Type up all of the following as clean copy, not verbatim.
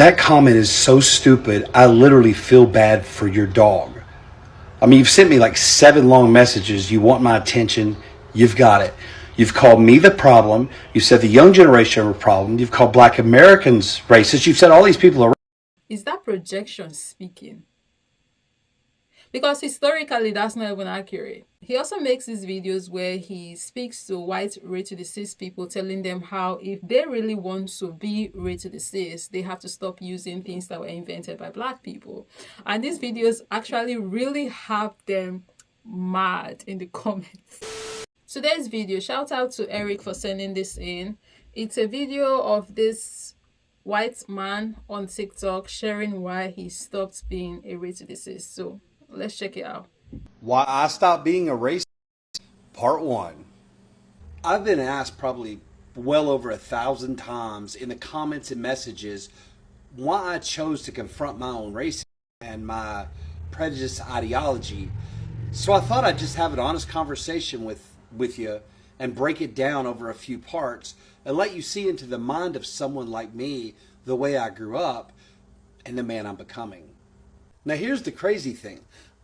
That comment is so stupid, I literally feel bad for your dog. I mean, you've sent me like 7 long messages. You want my attention. You've got it. You've called me the problem. You said the young generation are a problem. You've called black Americans racist. You've said all these people are. Is that projection speaking? Because historically, that's not even accurate. He also makes these videos where he speaks to white racist people, telling them how if they really want to be racist, they have to stop using things that were invented by black people. And these videos actually really have them mad in the comments. Today's video, shout out to Eric for sending this in. It's a video of this white man on TikTok sharing why he stopped being a racist. So let's check it out. Why I stopped being a racist, part 1. I've been asked probably well over 1,000 times in the comments and messages why I chose to confront my own racism and my prejudice ideology. So I thought I'd just have an honest conversation with you and break it down over a few parts and let you see into the mind of someone like me, the way I grew up and the man I'm becoming. Now here's the crazy thing.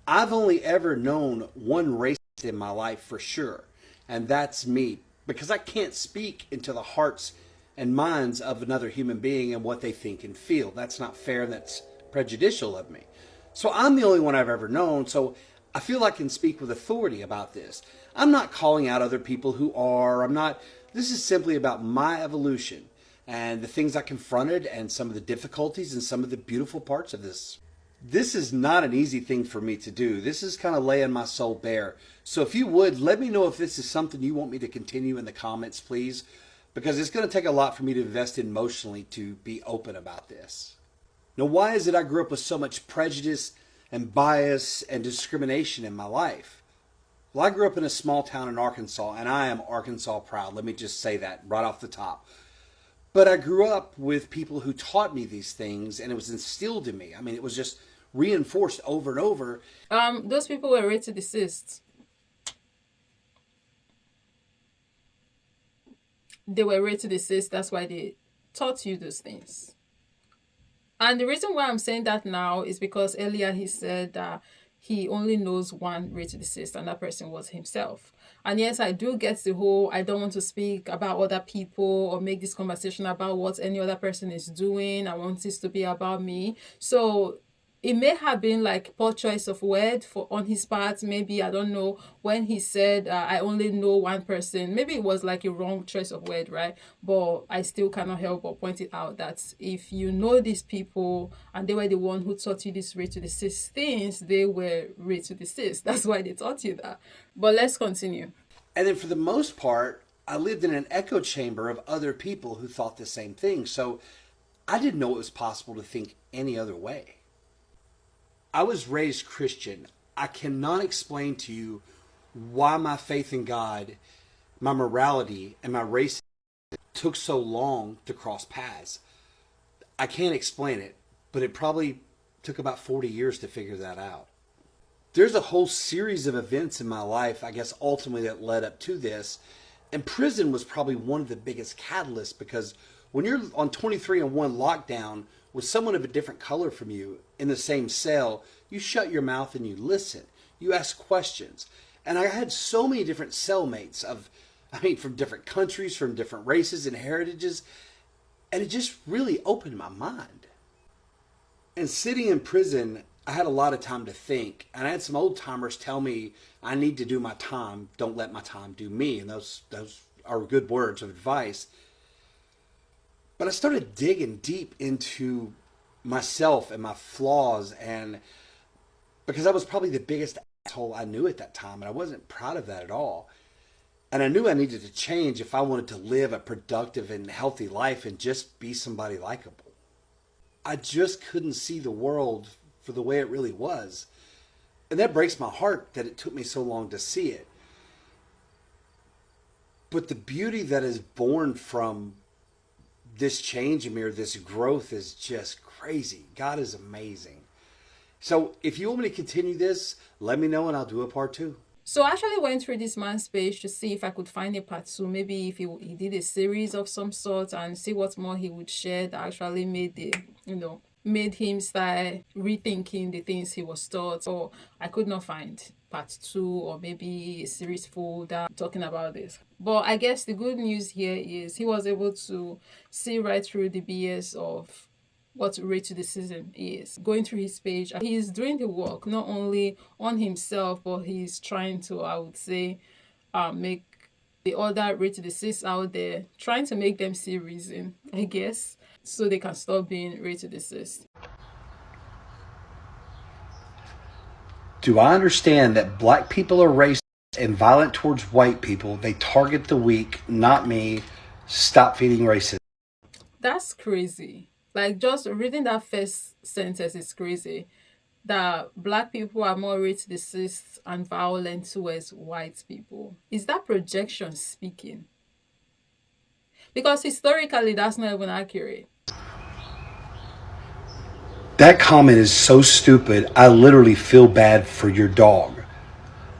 I've only ever known one racist in my life for sure, and that's me, because I can't speak into the hearts and minds of another human being and what they think and feel. That's not fair, and that's prejudicial of me. So I'm the only one I've ever known, so I feel I can speak with authority about this. I'm not calling out other people who are. This is simply about my evolution and the things I confronted and some of the difficulties and some of the beautiful parts of this. This is not an easy thing for me to do. This is kind of laying my soul bare. So if you would, let me know if this is something you want me to continue in the comments, please, because it's going to take a lot for me to invest emotionally to be open about this. Now, why is it I grew up with so much prejudice and bias and discrimination in my life? Well, I grew up in a small town in Arkansas, and I am Arkansas proud. Let me just say that right off the top. But I grew up with people who taught me these things, and it was instilled in me. I mean, it was just reinforced over and over. Those people were racist. They were racist. That's why they taught you those things. And the reason why I'm saying that now is because earlier he said that he only knows one racist, and that person was himself. And yes, I do get the whole, I don't want to speak about other people or make this conversation about what any other person is doing. I want this to be about me. So it may have been like poor choice of word on his part. Maybe, I don't know, when he said, I only know one person, maybe it was like a wrong choice of word, right? But I still cannot help but point it out that if you know these people and they were the one who taught you this racist things, they were racist. That's why they taught you that. But let's continue. And then for the most part, I lived in an echo chamber of other people who thought the same thing. So I didn't know it was possible to think any other way. I was raised Christian. I cannot explain to you why my faith in God, my morality, and my race took so long to cross paths. I can't explain it, but it probably took about 40 years to figure that out. There's a whole series of events in my life, I guess, ultimately that led up to this. And prison was probably one of the biggest catalysts, because when you're on 23-1 lockdown with someone of a different color from you in the same cell, you shut your mouth and you listen. You ask questions. And I had so many different cellmates from different countries, from different races and heritages. And it just really opened my mind. And sitting in prison, I had a lot of time to think. And I had some old timers tell me I need to do my time. Don't let my time do me. And those are good words of advice. But I started digging deep into myself and my flaws, and because I was probably the biggest asshole I knew at that time, and I wasn't proud of that at all. And I knew I needed to change if I wanted to live a productive and healthy life and just be somebody likable. I just couldn't see the world for the way it really was. And that breaks my heart that it took me so long to see it. But the beauty that is born from this change in me, or this growth, is just crazy. God is amazing. So if you want me to continue this, let me know and I'll do a part 2. So I actually went through this man's page to see if I could find a part two, maybe if he did a series of some sort, and see what more he would share that actually made made him start rethinking the things he was taught. Or I could not find part two, or maybe a series folder talking about this. But I guess the good news here is he was able to see right through the BS of what racism is. Going through his page, he's doing the work not only on himself, but he's trying to, I would say, make the other racists out there, trying to make them see reason, I guess, so they can stop being racist. Do I understand that black people are racist and violent towards white people? They target the weak, not me. Stop feeding racism. That's crazy. Like, just reading that first sentence is crazy. That black people are more racist and violent towards white people. Is that projection speaking? Because historically, that's not even accurate. That comment is so stupid, I literally feel bad for your dog.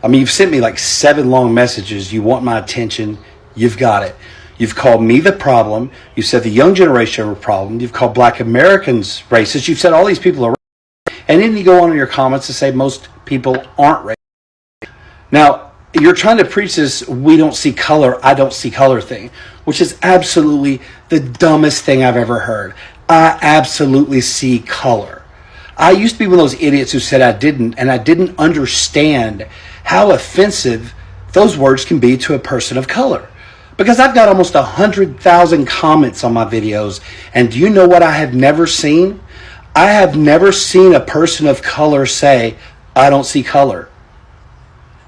I mean, you've sent me like 7 long messages. You want my attention. You've got it. You've called me the problem. You said the young generation are a problem. You've called black Americans racist. You've said all these people are racist. And then you go on in your comments to say most people aren't racist. Now, you're trying to preach this we don't see color, I don't see color thing, which is absolutely the dumbest thing I've ever heard. I absolutely see color. I used to be one of those idiots who said I didn't, and I didn't understand how offensive those words can be to a person of color. Because I've got almost 100,000 comments on my videos, and do you know what I have never seen? I have never seen a person of color say, I don't see color.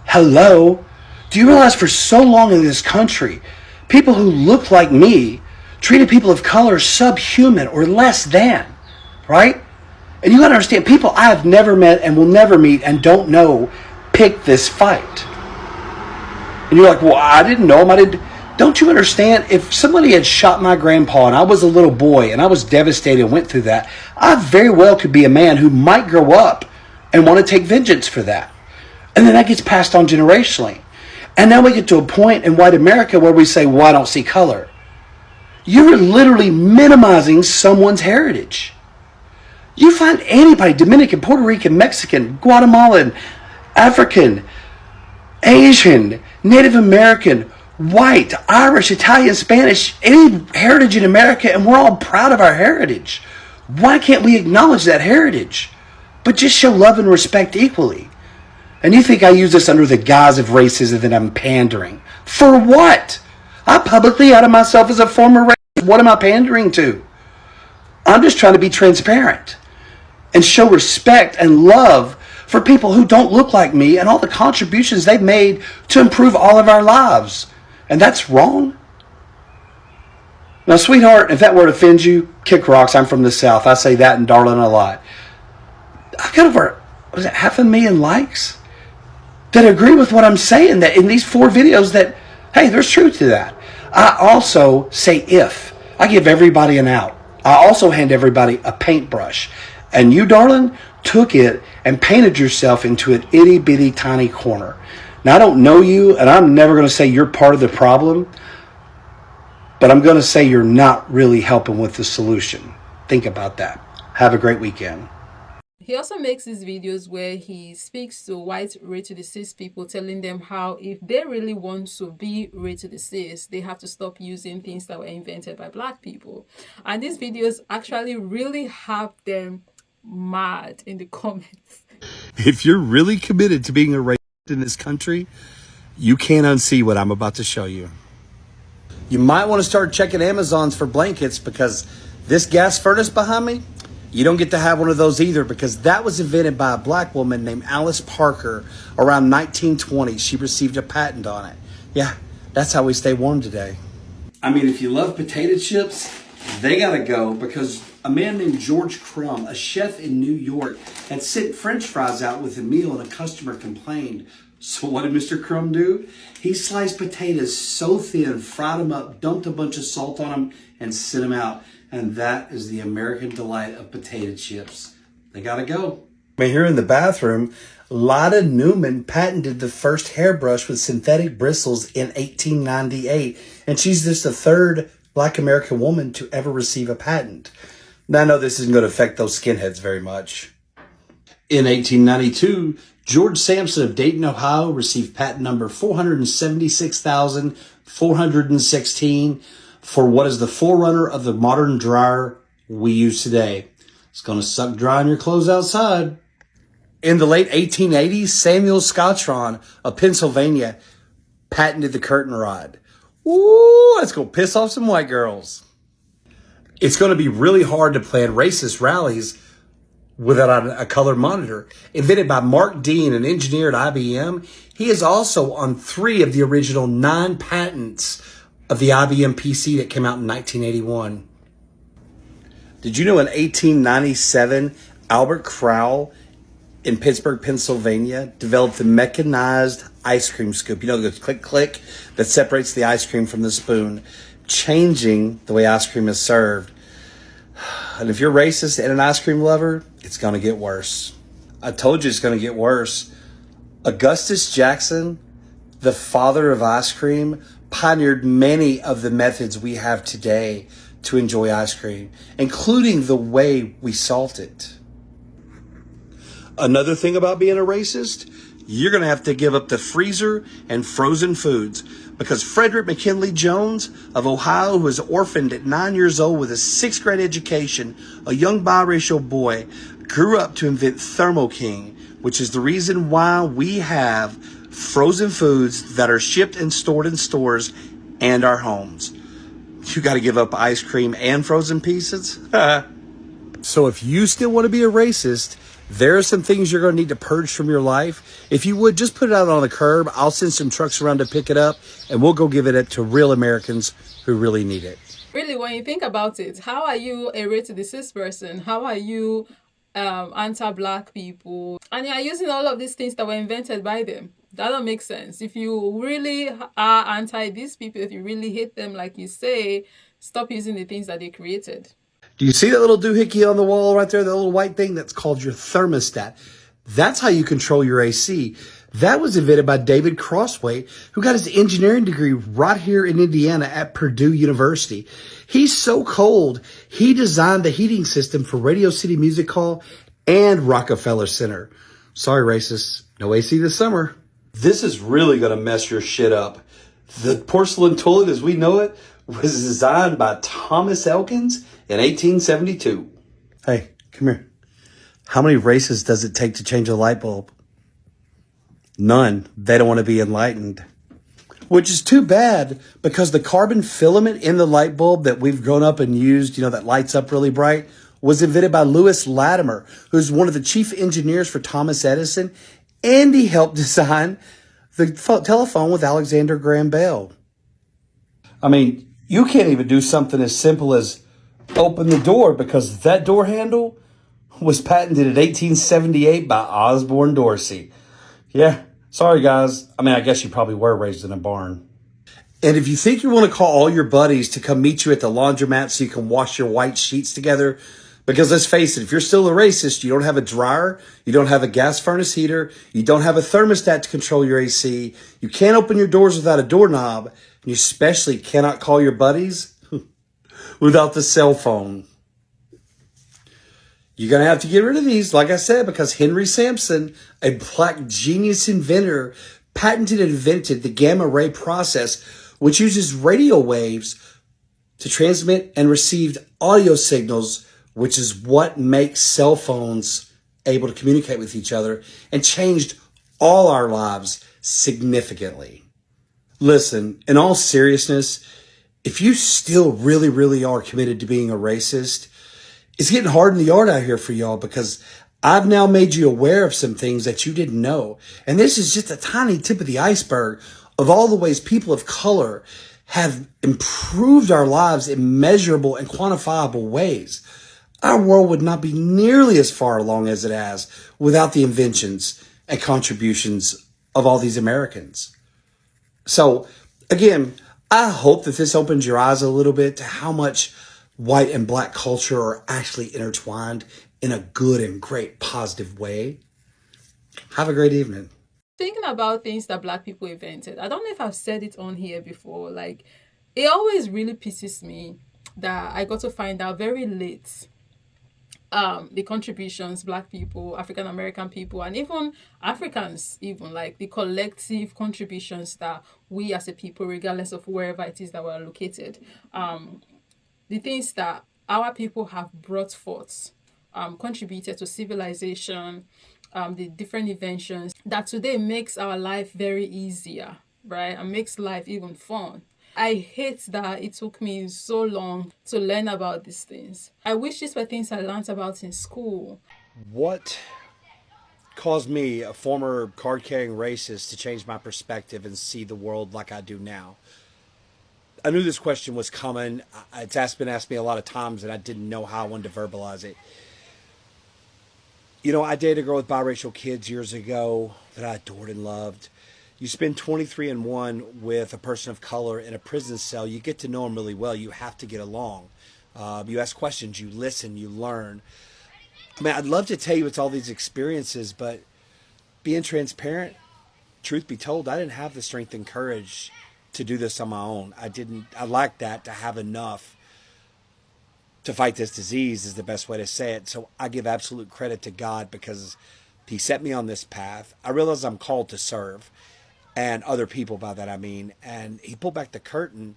Hello? Do you realize for so long in this country, people who look like me treated people of color subhuman or less than, right? And you got to understand, people I have never met and will never meet and don't know picked this fight. And you're like, well, I didn't know him. Don't you understand? If somebody had shot my grandpa and I was a little boy and I was devastated and went through that, I very well could be a man who might grow up and want to take vengeance for that. And then that gets passed on generationally. And now we get to a point in white America where we say, well, I don't see color. You're literally minimizing someone's heritage. You find anybody, Dominican, Puerto Rican, Mexican, Guatemalan, African, Asian, Native American, white, Irish, Italian, Spanish, any heritage in America, and we're all proud of our heritage. Why can't we acknowledge that heritage, but just show love and respect equally? And you think I use this under the guise of racism, that I'm pandering? For what? I publicly outed myself as a former racist. What am I pandering to? I'm just trying to be transparent and show respect and love for people who don't look like me and all the contributions they've made to improve all of our lives. And that's wrong. Now, sweetheart, if that word offends you, kick rocks. I'm from the South. I say that and darling a lot. I've got over, was it 500,000 likes that agree with what I'm saying, that in these 4 videos that, hey, there's truth to that. I also say if. I give everybody an out. I also hand everybody a paintbrush. And you, darling, took it and painted yourself into an itty bitty tiny corner. Now, I don't know you, and I'm never going to say you're part of the problem, but I'm going to say you're not really helping with the solution. Think about that. Have a great weekend. He also makes these videos where he speaks to white racist people, telling them how if they really want to be racist, they have to stop using things that were invented by black people. And these videos actually really have them mad in the comments. If you're really committed to being a racist in this country, you can't unsee what I'm about to show you. You might want to start checking Amazons for blankets, because this gas furnace behind me, you don't get to have one of those either, because that was invented by a black woman named Alice Parker around 1920. She received a patent on it. Yeah, that's how we stay warm today. I mean, if you love potato chips, they gotta go, because a man named George Crumb, a chef in New York, had sent French fries out with a meal and a customer complained. So what did Mr. Crumb do? He sliced potatoes so thin, fried them up, dumped a bunch of salt on them, and sent them out. And that is the American delight of potato chips. They gotta go. Here in the bathroom, Lotta Newman patented the first hairbrush with synthetic bristles in 1898, and she's just the third Black American woman to ever receive a patent. Now, I know this isn't going to affect those skinheads very much. In 1892, George Sampson of Dayton, Ohio, received patent number 476,416 for what is the forerunner of the modern dryer we use today. It's going to suck drying your clothes outside. In the late 1880s, Samuel Scotron of Pennsylvania patented the curtain rod. Ooh, that's going to piss off some white girls. It's going to be really hard to plan racist rallies without a color monitor. Invented by Mark Dean, an engineer at IBM, he is also on 3 of the original 9 patents of the IBM PC that came out in 1981. Did you know in 1897, Albert Crowell in Pittsburgh, Pennsylvania, developed the mechanized ice cream scoop? You know, the click, click that separates the ice cream from the spoon, changing the way ice cream is served. And if you're racist and an ice cream lover, it's going to get worse. I told you it's going to get worse. Augustus Jackson, the father of ice cream, pioneered many of the methods we have today to enjoy ice cream, including the way we salt it. Another thing about being a racist, you're going to have to give up the freezer and frozen foods, because Frederick McKinley Jones of Ohio, who was orphaned at 9 years old with a 6th grade education, a young biracial boy, grew up to invent Thermo King, which is the reason why we have frozen foods that are shipped and stored in stores and our homes. You got to give up ice cream and frozen pieces? So if you still want to be a racist, there are some things you're going to need to purge from your life. If you would, just put it out on the curb. I'll send some trucks around to pick it up, and we'll go give it to real Americans who really need it. Really, when you think about it, how are you a racist person? How are you anti-Black people? And you're using all of these things that were invented by them. That don't make sense. If you really are anti these people, if you really hate them like you say, stop using the things that they created. Do you see that little doohickey on the wall right there, that little white thing? That's called your thermostat. That's how you control your AC. That was invented by David Crossway, who got his engineering degree right here in Indiana at Purdue University. He's so cold, he designed the heating system for Radio City Music Hall and Rockefeller Center. Sorry, racists, no AC this summer. This is really going to mess your shit up. The porcelain toilet as we know it was designed by Thomas Elkins in 1872. Hey, come here. How many races does it take to change a light bulb? None. They don't want to be enlightened. Which is too bad, because the carbon filament in the light bulb that we've grown up and used, you know, that lights up really bright, was invented by Lewis Latimer, who's one of the chief engineers for Thomas Edison, and he helped design the telephone with Alexander Graham Bell. I mean, you can't even do something as simple as open the door, because that door handle was patented in 1878 by Osborne Dorsey. Yeah, sorry guys. I mean, I guess you probably were raised in a barn. And if you think you want to call all your buddies to come meet you at the laundromat so you can wash your white sheets together, because let's face it, if you're still a racist, you don't have a dryer, you don't have a gas furnace heater, you don't have a thermostat to control your AC, you can't open your doors without a doorknob, and you especially cannot call your buddies without the cell phone. You're going to have to get rid of these, like I said, because Henry Sampson, a Black genius inventor, patented and invented the gamma ray process, which uses radio waves to transmit and receive audio signals, which is what makes cell phones able to communicate with each other, and changed all our lives significantly. Listen, in all seriousness, if you still really, really are committed to being a racist, it's getting hard in the yard out here for y'all, because I've now made you aware of some things that you didn't know. And this is just a tiny tip of the iceberg of all the ways people of color have improved our lives in measurable and quantifiable ways. Our world would not be nearly as far along as it has without the inventions and contributions of all these Americans. So, again, I hope that this opens your eyes a little bit to how much white and black culture are actually intertwined in a good and great positive way. Have a great evening. Thinking about things that black people invented, I don't know if I've said it on here before. Like, it always really pisses me that I got to find out very late the contributions black people, African American people, and even Africans, even like the collective contributions that we as a people, regardless of wherever it is that we're located, the things that our people have brought forth, contributed to civilization, the different inventions that today makes our life very easier, right? And makes life even fun. I hate that it took me so long to learn about these things. I wish these were things I learned about in school. What caused me, a former card carrying racist, to change my perspective and see the world like I do now? I knew this question was coming. Been asked me a lot of times, and I didn't know how I wanted to verbalize it. You know, I dated a girl with biracial kids years ago that I adored and loved. You spend 23 and 1 with a person of color in a prison cell. You get to know them really well. You have to get along. You ask questions, you listen, you learn. I mean, I'd love to tell you it's all these experiences, but being transparent, truth be told, I didn't have the strength and courage to do this on my own. I lacked that to have enough to fight this disease, is the best way to say it. So I give absolute credit to God because he set me on this path. I realize I'm called to serve, and other people, by that I mean, and he pulled back the curtain.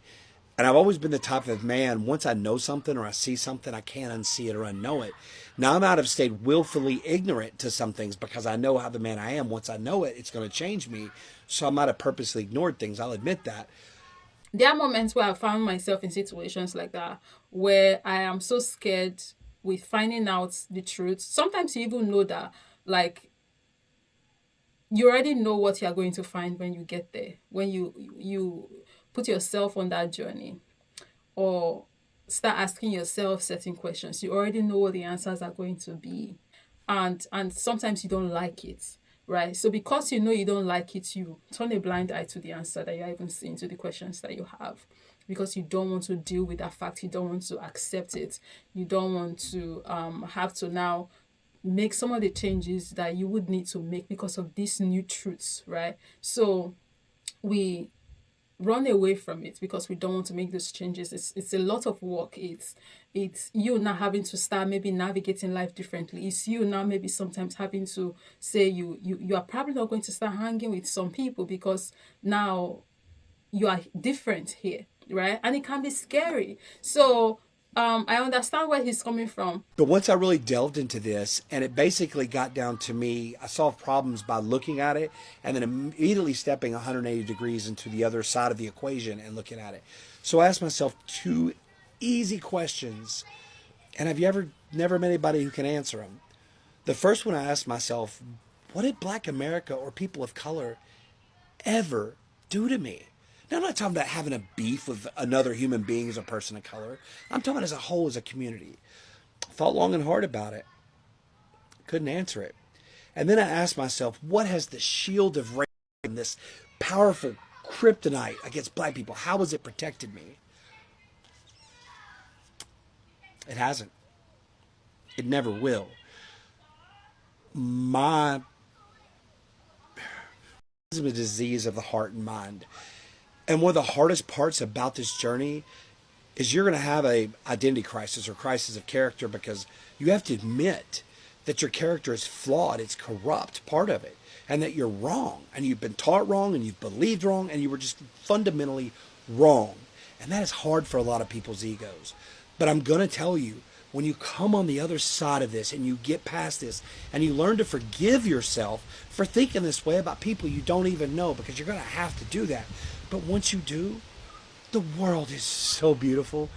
And I've always been the type of man, once I know something or I see something, I can't unsee it or unknow it. Now I might have stayed willfully ignorant to some things because I know how the man I am. Once I know it, it's going to change me. So I might have purposely ignored things. I'll admit that. There are moments where I found myself in situations like that where I am so scared with finding out the truth. Sometimes you even know that, like, you already know what you're going to find when you get there, when you put yourself on that journey, or start asking yourself certain questions. You already know what the answers are going to be, and sometimes you don't like it, right? So because you know you don't like it, you turn a blind eye to the answer that you're even seeing, to the questions that you have, because you don't want to deal with that fact. You don't want to accept it. You don't want to have to now make some of the changes that you would need to make because of these new truths, right? So we run away from it because we don't want to make those changes. It's a lot of work. It's you now having to start maybe navigating life differently. It's you now maybe sometimes having to say you are probably not going to start hanging with some people because now you are different here, right? And it can be scary. So I understand where he's coming from. But once I really delved into this, and it basically got down to me, I solved problems by looking at it and then immediately stepping 180 degrees into the other side of the equation and looking at it. So I asked myself two easy questions, and have you ever never met anybody who can answer them? The first one I asked myself, what did black America or people of color ever do to me? Now, I'm not talking about having a beef with another human being as a person of color. I'm talking as a whole, as a community. Thought long and hard about it. Couldn't answer it. And then I asked myself, what has the shield of race, this powerful kryptonite against black people, how has it protected me? It hasn't. It never will. My is a disease of the heart and mind. And one of the hardest parts about this journey is you're going to have a identity crisis or crisis of character because you have to admit that your character is flawed, it's corrupt, part of it, and that you're wrong, and you've been taught wrong, and you've believed wrong, and you were just fundamentally wrong. And that is hard for a lot of people's egos. But I'm going to tell you, when you come on the other side of this and you get past this and you learn to forgive yourself for thinking this way about people you don't even know, because you're going to have to do that. But once you do, the world is so beautiful.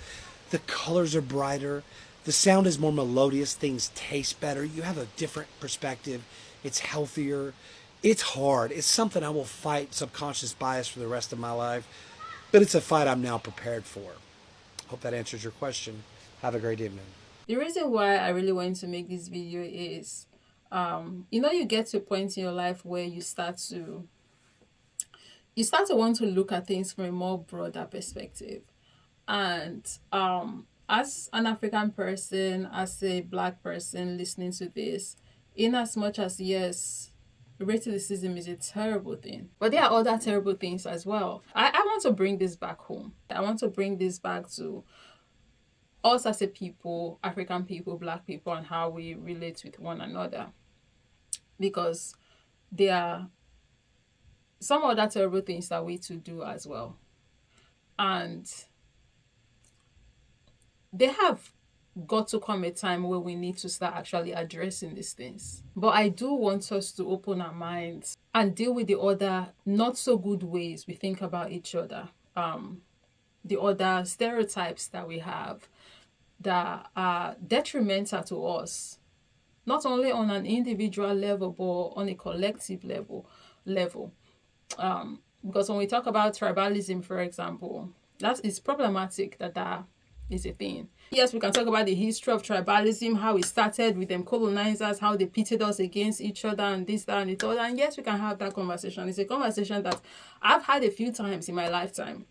The colors are brighter. The sound is more melodious. Things taste better. You have a different perspective. It's healthier. It's hard. It's something I will fight subconscious bias for the rest of my life. But it's a fight I'm now prepared for. Hope that answers your question. Have a great evening. The reason why I really wanted to make this video is, you get to a point in your life where you start to want to look at things from a more broader perspective. And As an African person, as a black person listening to this, in as much as yes, racism is a terrible thing, but there are other terrible things as well. I want to bring this back home. I want to bring this back to us as a people, African people, black people, and how we relate with one another. Because there are some other terrible things that we to do as well. And they have got to come a time where we need to start actually addressing these things. But I do want us to open our minds and deal with the other not so good ways we think about each other. The other stereotypes that we have that are detrimental to us, not only on an individual level but on a collective level. Because when we talk about tribalism, for example, that is problematic. That is a thing. Yes, we can talk about the history of tribalism, how it started with them colonizers, how they pitted us against each other, and this, that, and the other. And yes, we can have that conversation. It's a conversation that I've had a few times in my lifetime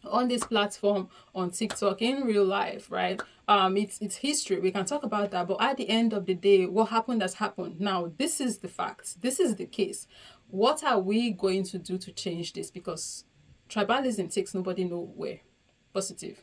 on this platform, on TikTok, in real life, right? It's history. We can talk about that, but at the end of the day, what happened has happened. Now, this is the fact. This is the case. What are we going to do to change this? Because tribalism takes nobody nowhere positive.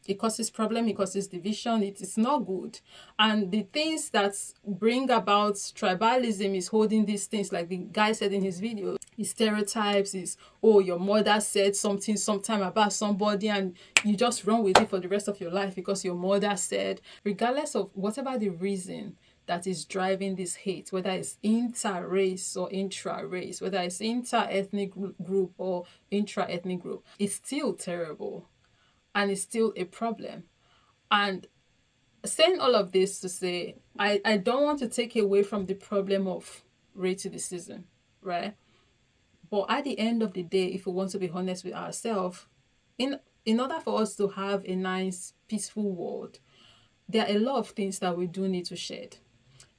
It causes problem, it causes division, it is not good. And the things that bring about tribalism is holding these things, like the guy said in his video. His stereotypes is, oh, your mother said something sometime about somebody and you just run with it for the rest of your life because your mother said. Regardless of whatever the reason that is driving this hate, whether it's inter-race or intra-race, whether it's inter-ethnic group or intra-ethnic group, it's still terrible. And it's still a problem. And saying all of this to say, I don't want to take away from the problem of racism, right? But at the end of the day, if we want to be honest with ourselves, in order for us to have a nice, peaceful world, there are a lot of things that we do need to shed.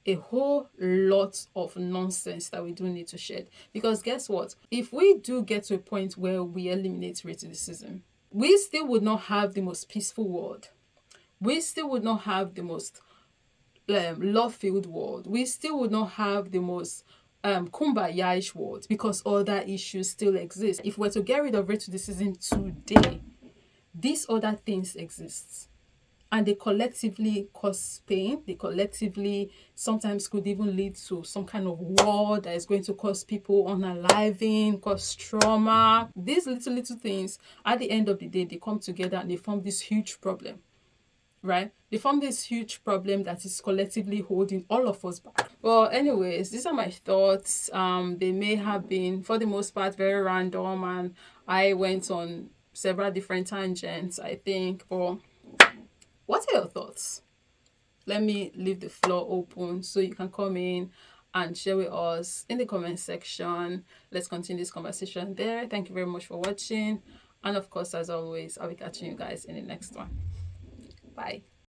A whole lot of nonsense that we do need to shed. Because guess what? If we do get to a point where we eliminate racism, we still would not have the most peaceful world. We still would not have the most love-filled world. We still would not have the most kumbaya-ish world because other issues still exist. If we're to get rid of racism today, these other things exist. And they collectively cause pain. They collectively sometimes could even lead to some kind of war that is going to cause people unaliving, cause trauma. These little things, at the end of the day, they come together and they form this huge problem, right? They form this huge problem that is collectively holding all of us back. Well, anyways, these are my thoughts. They may have been, for the most part, very random, and I went on several different tangents, I think, but what are your thoughts? Let me leave the floor open so you can come in and share with us in the comment section. Let's continue this conversation there. Thank you very much for watching. And of course, as always, I'll be catching you guys in the next one. Bye.